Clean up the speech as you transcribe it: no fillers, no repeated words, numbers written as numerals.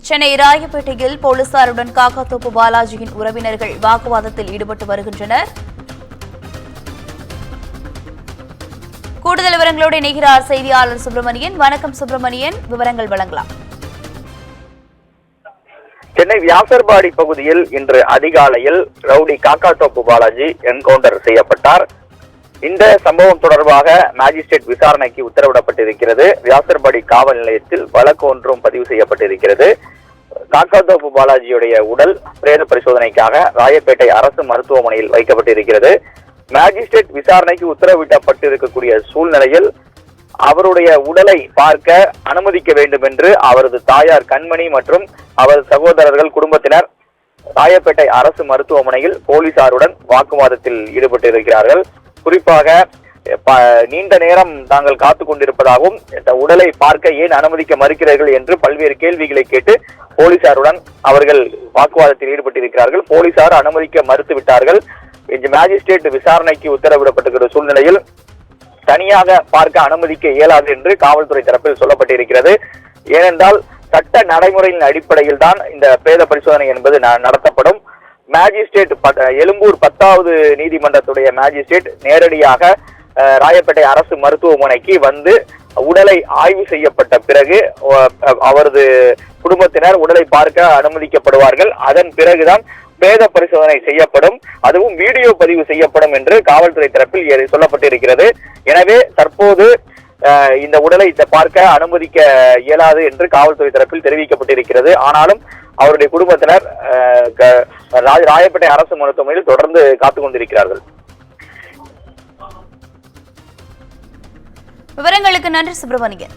சென்னை ராயப்பேட்டையில் போலீசாருடன் காக்காத்தோப்பு பாலாஜியின் உறவினர்கள் வாக்குவாதத்தில் ஈடுபட்டு வருகின்றனர். கூடுதல் விவரங்களோடு இணைகிறார் செய்தியாளர் சுப்பிரமணியன். வணக்கம் சுப்பிரமணியன், விவரங்கள் வழங்கலாம். சென்னை வியாசர்பாடி பகுதியில் இன்று அதிகாலையில் ரவுடி காக்காத்தோப்பு பாலாஜி என்கவுண்டர் செய்யப்பட்டார். இந்த சம்பவம் தொடர்பாக மேஜிஸ்ட்ரேட் விசாரணைக்கு உத்தரவிடப்பட்டிருக்கிறது. வியாசர்பாடி காவல் நிலையத்தில் வழக்கு ஒன்றும் பதிவு செய்யப்பட்டிருக்கிறது. காக்காத்தோப்பு பாலாஜியுடைய உடல் பிரேத பரிசோதனைக்காக ராயப்பேட்டை அரசு மருத்துவமனையில் வைக்கப்பட்டிருக்கிறது. மேஜிஸ்ட்ரேட் விசாரணைக்கு உத்தரவிடப்பட்டிருக்கக்கூடிய சூழ்நிலையில் அவருடைய உடலை பார்க்க அனுமதிக்க வேண்டும் என்று அவரது தாயார் கண்மணி மற்றும் அவரது சகோதரர்கள் குடும்பத்தினர் ராயப்பேட்டை அரசு மருத்துவமனையில் போலீசாருடன் வாக்குவாதத்தில் ஈடுபட்டிருக்கிறார்கள். குறிப்பாக நீண்ட நேரம் தாங்கள் காத்துக் கொண்டிருப்பதாகவும் உடலை பார்க்க ஏன் அனுமதிக்க மறுக்கிறீர்கள் என்று பல்வேறு கேள்விகளை கேட்டு போலீசாருடன் அவர்கள் வாக்குவாதத்தில் ஈடுபட்டிருக்கிறார்கள். போலீசார் அனுமதிக்க மறுத்து விட்டார்கள். மேஜிஸ்ட்ரேட் விசாரணைக்கு உத்தரவிடப்பட்டிருக்கிற சூழ்நிலையில் தனியாக பார்க்க அனுமதிக்க இயலாது என்று காவல்துறை தரப்பில் சொல்லப்பட்டிருக்கிறது. ஏனென்றால் சட்ட நடைமுறையின் அடிப்படையில் தான் இந்த பிரேத பரிசோதனை என்பது நடத்தப்படும். மேஜிஸ்ட்ரேட் எழும்பூர் 10வது நீதிமன்றத்துடைய மேஜிஸ்ட்ரேட் நேரடியாக ராயப்பேட்டை அரசு மருத்துவமனைக்கு வந்து உடலை ஆய்வு செய்யப்பட்ட பிறகு அவரது குடும்பத்தினர் உடலை பார்க்க அனுமதிக்கப்படுவார்கள். அதன் பிறகுதான் பிரேத பரிசோதனை செய்யப்படும், அதுவும் வீடியோ பதிவு செய்யப்படும் என்று காவல்துறை தரப்பில் சொல்லப்பட்டிருக்கிறது. எனவே தற்போது இந்த உடலை பார்க்க அனுமதிக்க இயலாது என்று காவல்துறை தரப்பில் தெரிவிக்கப்பட்டிருக்கிறது. ஆனாலும் அவருடைய குடும்பத்தினர் ராயப்பேட்டை அரசு மருத்துவமனையில் தொடர்ந்து காத்துக் கொண்டிருக்கிறார்கள். விவரங்களுக்கு நன்றி சுப்பிரமணியன்.